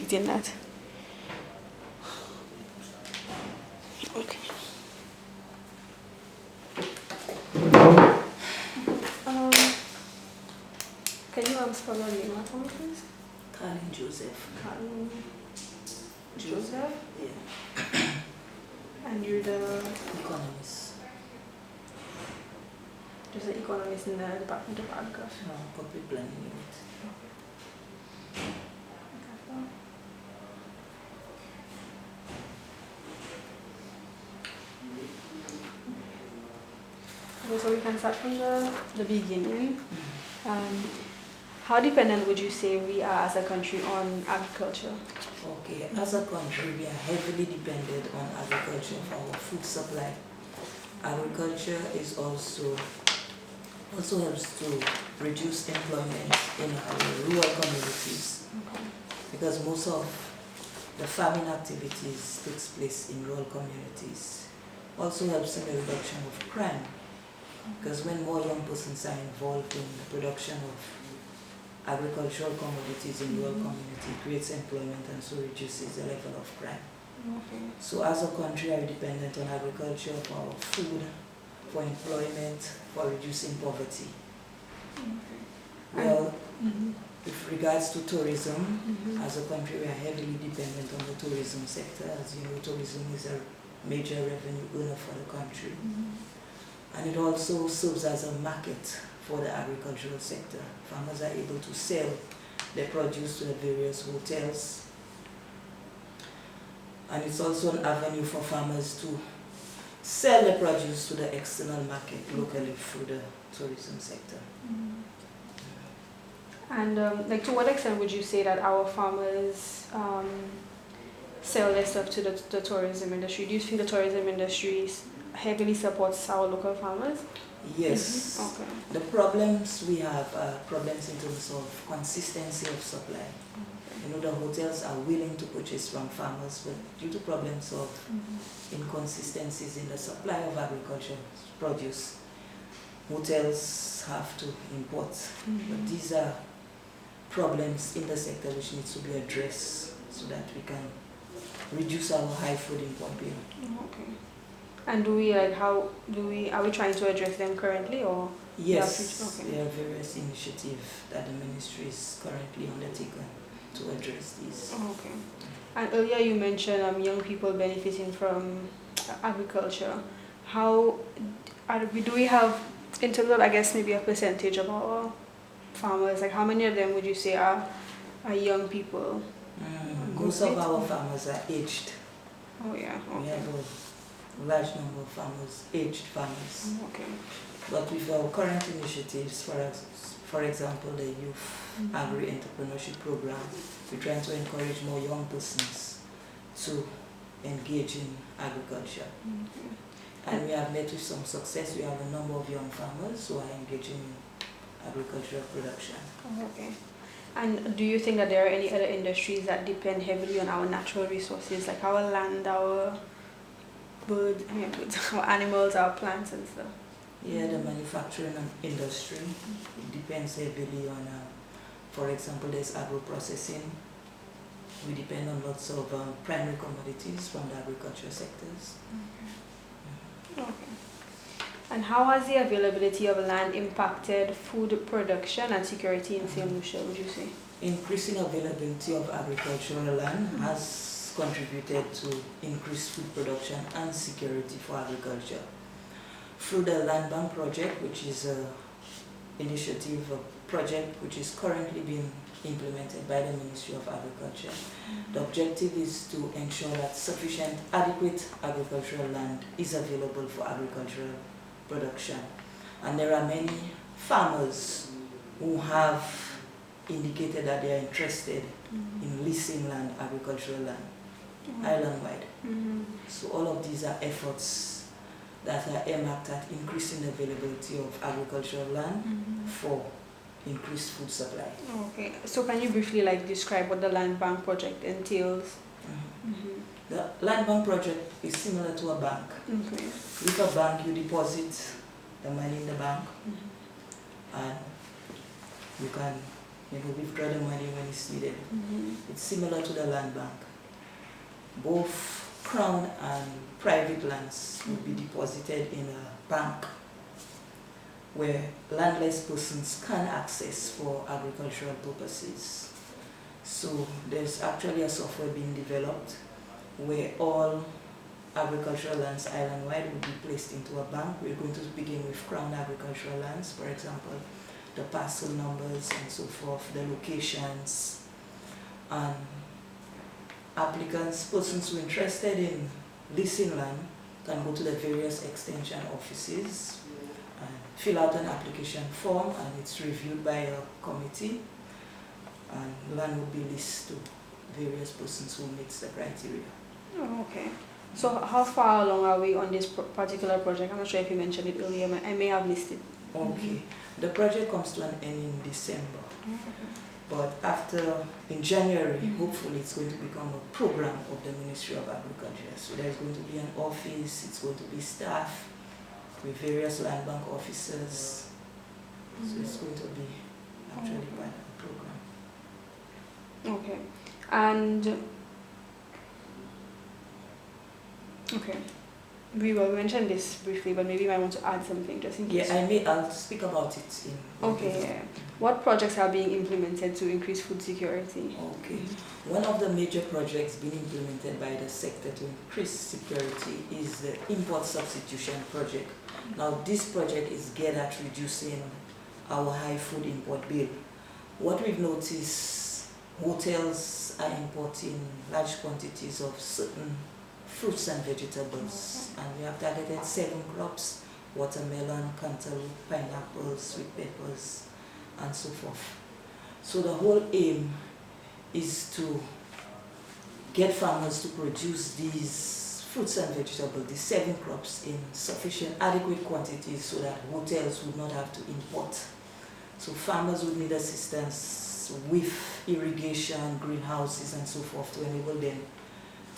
within that. Okay. Can you spell your name out for me, please? Carleen Joseph. Carleen Joseph? Yeah. And you're the Economist. just an economist in the Department of Agriculture. No, public planning unit. Okay, so we can start from the beginning. How dependent would you say we are as a country on agriculture? Okay, as a country, we are heavily dependent on agriculture for our food supply. Agriculture is also helps to reduce employment in our rural communities, because most of the farming activities takes place in rural communities. Also helps in the reduction of crime, because when more young persons are involved in the production of agricultural commodities in rural community, it creates employment and so reduces the level of crime. So as a country, are dependent on agriculture for our food, for employment, for reducing poverty. Well, with regards to tourism, as a country, we are heavily dependent on the tourism sector. As you know, tourism is a major revenue earner for the country. And it also serves as a market for the agricultural sector. Farmers are able to sell their produce to the various hotels. And it's also an avenue for farmers to sell their produce to the external market locally through the tourism sector. And like, to what extent would you say that our farmers sell their stuff to the tourism industry? Do you feel the tourism industry heavily supports our local farmers? Yes. Okay. The problems we have are problems in terms of consistency of supply. You know, the hotels are willing to purchase from farmers, but due to problems of inconsistencies in the supply of agricultural produce, hotels have to import. But these are problems in the sector which needs to be addressed so that we can reduce our high food import bill. Okay. And are we trying to address them currently, or? Yes, there are various initiatives that the ministry is currently undertaking to address these. Okay. And earlier you mentioned young people benefiting from agriculture. Do we have, in terms of, I guess, maybe a percentage of our farmers, like how many of them would you say are young people? Most of our farmers are aged. Oh yeah. Okay. We have a large number of farmers, aged farmers. Okay. But with our current initiatives, for example, the Youth Agri-Entrepreneurship Program, we're trying to encourage more young persons to engage in agriculture. And we have met with some success. We have a number of young farmers who are engaging in agricultural production. Okay. And do you think that there are any other industries that depend heavily on our natural resources, like our land, our birds, our animals, our plants and stuff? Yeah, the manufacturing industry, it depends heavily on, for example, there's agro-processing. We depend on lots of primary commodities from the agriculture sectors. Okay. And how has the availability of land impacted food production and security in St. Lucia, would you say? Increasing availability of agricultural land has contributed to increased food production and security for agriculture. Through the Land Bank project, which is an initiative, a project which is currently being implemented by the Ministry of Agriculture. The objective is to ensure that sufficient, adequate agricultural land is available for agricultural production. And there are many farmers who have indicated that they are interested in leasing land, agricultural land, island-wide. So all of these are efforts that are earmarked at increasing the availability of agricultural land for increased food supply. Okay, so can you briefly describe what the Land Bank project entails? The Land Bank project is similar to a bank. Okay. With a bank, you deposit the money in the bank and you can withdraw the money when it's needed. Mm-hmm. It's similar to the land bank. Both crown and private lands will be deposited in a bank where landless persons can access for agricultural purposes. So there's actually a software being developed where all agricultural lands island-wide will be placed into a bank. We're going to begin with crown agricultural lands, for example, the parcel numbers and so forth, the locations, and applicants, persons who are interested in leasing land can go to the various extension offices and fill out an application form, and it's reviewed by a committee, and land will be leased to various persons who meet the criteria. Oh, okay. So how far along are we on this particular project? I'm not sure if you mentioned it earlier. I may have missed it. Okay. The project comes to an end in December. But in January, hopefully it's going to become a program of the Ministry of Agriculture. So there's going to be an office, it's going to be staff with various land bank officers. So it's going to be actually part of the program. Okay. And okay. We will mention this briefly, but maybe you might want to add something just in case. Yeah, I'll speak about it in. Okay. Yeah. What projects are being implemented to increase food security? Okay. One of the major projects being implemented by the sector to increase security is the import substitution project. Now, this project is geared at reducing our high food import bill. What we've noticed, hotels are importing large quantities of certain fruits and vegetables, and we have targeted 7 crops: watermelon, cantaloupe, pineapples, sweet peppers, and so forth. So the whole aim is to get farmers to produce these fruits and vegetables, these 7 crops, in sufficient, adequate quantities so that hotels would not have to import. So farmers would need assistance with irrigation, greenhouses, and so forth to enable them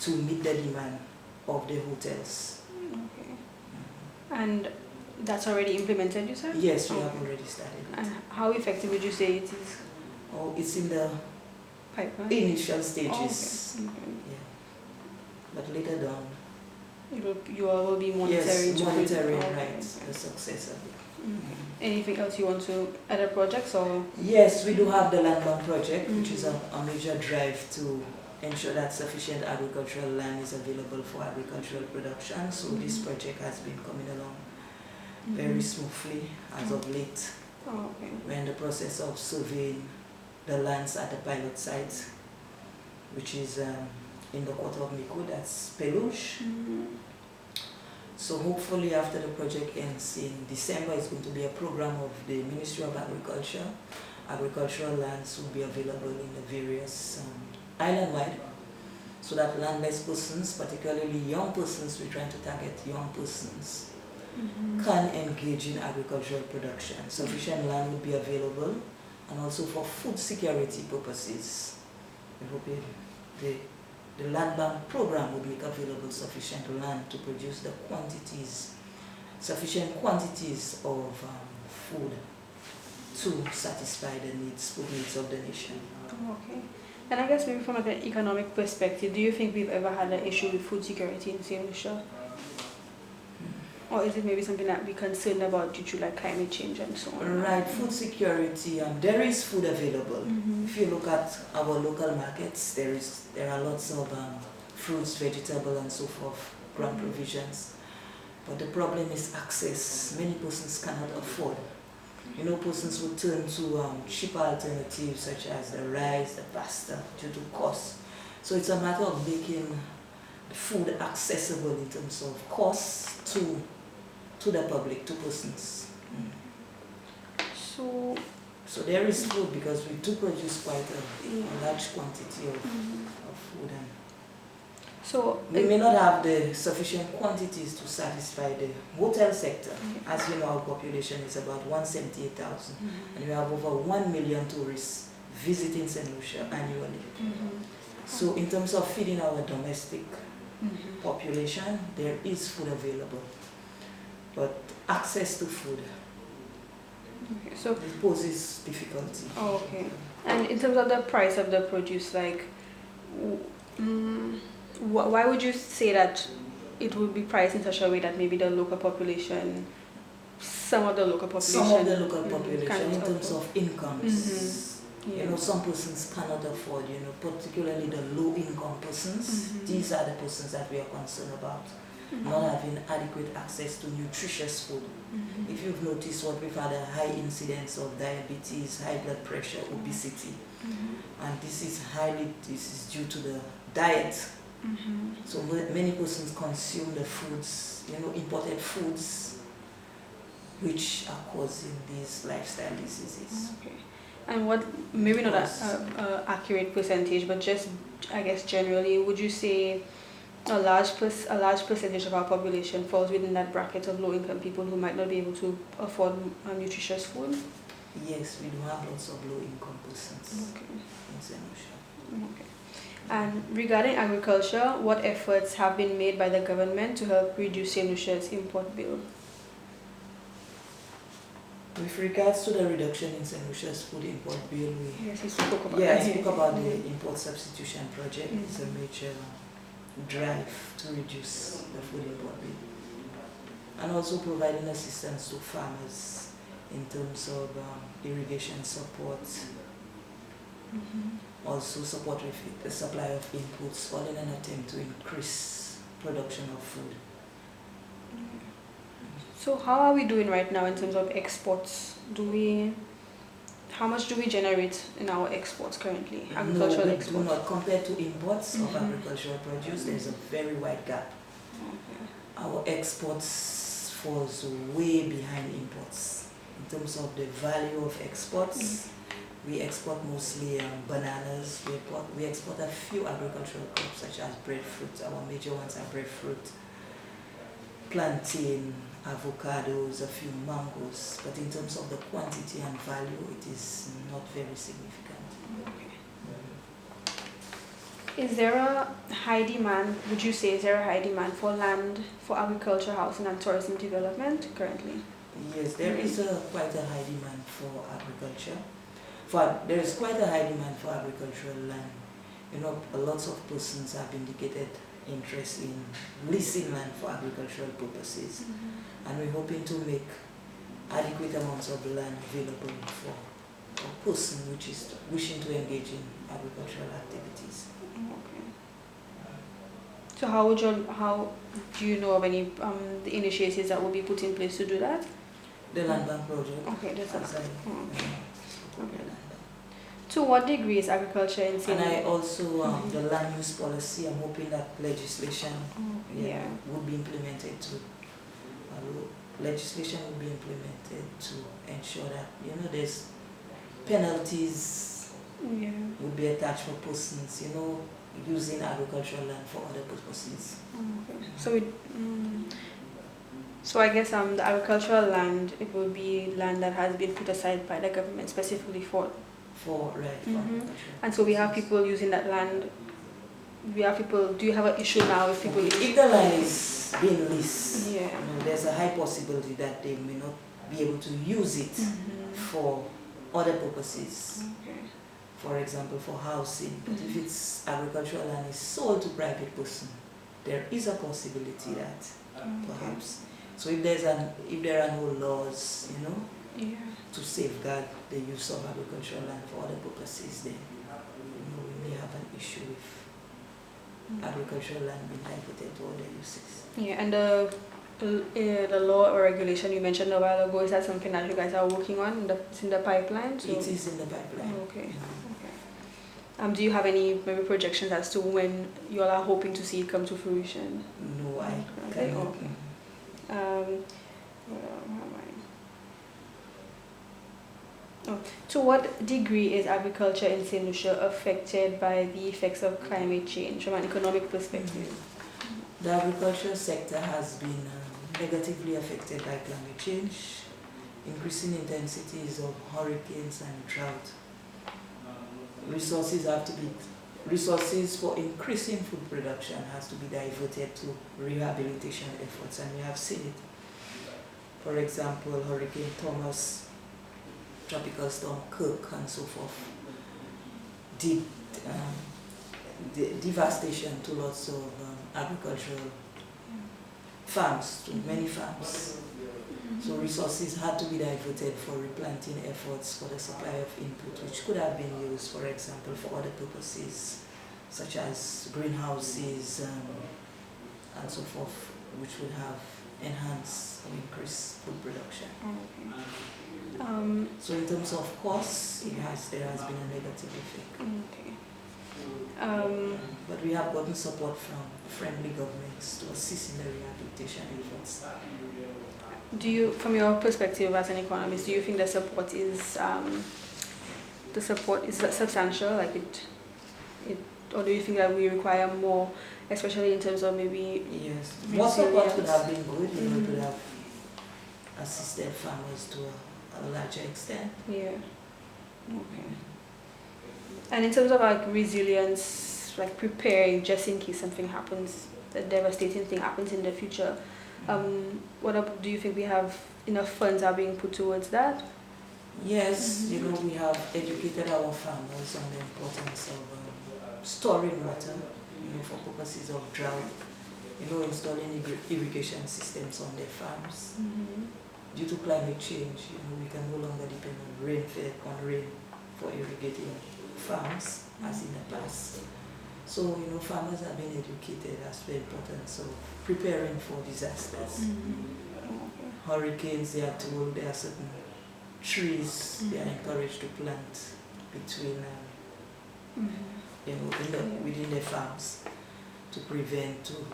to meet the demand of the hotels. Okay. And that's already implemented, you said? Yes, we have already started it. And how effective would you say it is? Oh, it's in the pipeline? Initial stages. Oh, okay. Yeah. But later down, you all will be monitoring. yes, monitoring, okay. right, the success of it. Okay. Anything else you want to other projects or? Yes, we do have the land bank project, which is a major drive to ensure that sufficient agricultural land is available for agricultural production. So this project has been coming along very smoothly as of late. Oh, okay. We're in the process of surveying the lands at the pilot site, which is in the quarter of Miku, that's Peluche. So hopefully after the project ends in December, it's going to be a program of the Ministry of Agriculture. Agricultural lands will be available in the various island-wide, so that landless persons, particularly young persons, we're trying to target young persons, can engage in agricultural production. Sufficient land will be available, and also for food security purposes. We hope the land bank program would make available sufficient land to produce the quantities, sufficient quantities of food to satisfy the food needs of the nation. Okay. And I guess maybe from an economic perspective, do you think we've ever had an issue with food security in St. Lucia? Or is it maybe something that we're concerned about due to like climate change and so on? Right, food security, there is food available. If you look at our local markets, there are lots of fruits, vegetables, and so forth, ground provisions. But the problem is access. Many persons cannot afford. You know, persons would turn to cheaper alternatives such as the rice, the pasta, due to cost. So it's a matter of making food accessible in terms of cost to the public, to persons. So there is food because we do produce quite a large quantity of food. And so we may not have the sufficient quantities to satisfy the hotel sector. As you know, our population is about 178,000, and we have over 1 million tourists visiting St. Lucia annually. So in terms of feeding our domestic population, there is food available, but access to food Okay, so it poses difficulty. okay. And in terms of the price of the produce, like, why would you say that it would be priced in such a way that maybe the local population, some of the local population, Some of the local population, can't in terms afford? of incomes, Yeah. you know, some persons cannot afford, you know, particularly the low income persons. These are the persons that we are concerned about, not having adequate access to nutritious food. If you've noticed, what we've had a high incidence of diabetes, high blood pressure, obesity, and this is due to the diet. So many persons consume the foods, you know, imported foods, which are causing these lifestyle diseases. Okay. And what, maybe not a accurate percentage, but just, I guess, generally, would you say a large percentage of our population falls within that bracket of low-income people who might not be able to afford nutritious food? Yes, we do have lots of low-income persons in St. Lucia. Okay. And regarding agriculture, what efforts have been made by the government to help reduce St. Lucia's import bill? With regards to the reduction in St. Lucia's food import bill, Yes, you spoke about I that. spoke about the import substitution project. It's a major drive to reduce the food import bill, and also providing assistance to farmers in terms of irrigation support, also support with the supply of inputs, all in an attempt to increase production of food. So how are we doing right now in terms of exports? How much do we generate in our exports currently? Agricultural No, we exports? do not. Compared to imports of agricultural produce, there's a very wide gap. Our exports falls way behind imports. In terms of the value of exports, we export mostly bananas. We export a few agricultural crops such as breadfruit. Our major ones are breadfruit, plantain, avocados, a few mangoes, but in terms of the quantity and value, it is not very significant. Is there a high demand, would you say, is there a high demand for land for agriculture, housing and tourism development currently? Yes, there is quite a high demand for agriculture. There is quite a high demand for agricultural land. You know, lots of persons have indicated interest in leasing land for agricultural purposes, and we're hoping to make adequate amounts of land available for a person which is wishing to engage in agricultural activities. Okay. So how do you know of any the initiatives that will be put in place to do that? The land bank project. Okay, that's okay. To what degree is agriculture in St. And I also, the land use policy, I'm hoping that legislation would be implemented to, legislation would be implemented to ensure that, you know, there's penalties would be attached for persons, you know, using agricultural land for other purposes. Okay. So I guess the agricultural land, it will be land that has been put aside by the government specifically for agriculture. And so we have people using that land. Do you have an issue now with people? If the land is being leased, you know, there's a high possibility that they may not be able to use it for other purposes. For example, for housing. But if it's agricultural land is sold to private person, there is a possibility that perhaps. So if there are no laws, you know, to safeguard the use of agricultural land for other purposes, then we may have an issue with agricultural land being diverted to other uses. Yeah, and the law or regulation you mentioned a while ago, is that something that you guys are working on? It's in the pipeline? So? It is in the pipeline. Okay. Do you have any maybe projections as to when you all are hoping to see it come to fruition? No, I cannot. Okay. To what degree is agriculture in St. Lucia affected by the effects of climate change from an economic perspective? The agricultural sector has been negatively affected by climate change, increasing intensities of hurricanes and drought. Resources for increasing food production has to be diverted to rehabilitation efforts, and we have seen it. For example, Hurricane Thomas Tropical Storm Kirk and so forth did devastation to lots of agricultural farms, to many farms. So resources had to be diverted for replanting efforts for the supply of input, which could have been used, for example, for other purposes, such as greenhouses and so forth, which would have enhanced or increased food production. Okay. So in terms of costs, there has been a negative effect. Okay. But we have gotten support from friendly governments to assist in the rehabilitation efforts. Do you, from your perspective as an economist, do you think the support is substantial, like it, or do you think that we require more, especially in terms of maybe? Yes, more support would have been good. It would have assisted farmers to a larger extent. Yeah. Okay. And in terms of like resilience, like preparing just in case something happens, a devastating thing happens in the future. Do you think we have enough funds are being put towards that? Yes, we have educated our farmers on the importance of storing water, for purposes of drought, installing irrigation systems on their farms. Due to climate change, we can no longer depend on rain for irrigating farms as in the past. So, farmers have been educated as the importance of preparing for disasters. Hurricanes, they are told there are certain trees they are encouraged to plant between, within their farms to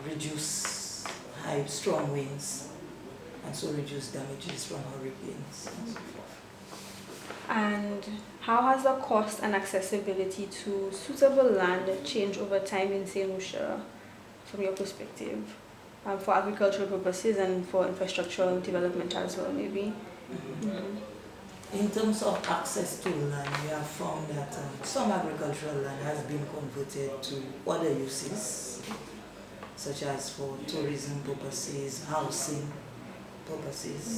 reduce strong winds, and so reduce damages from hurricanes and so forth. And how has the cost and accessibility to suitable land changed over time in St. Lucia, from your perspective, for agricultural purposes and for infrastructural development as well, maybe? In terms of access to land, we have found that some agricultural land has been converted to other uses, such as for tourism purposes, housing purposes.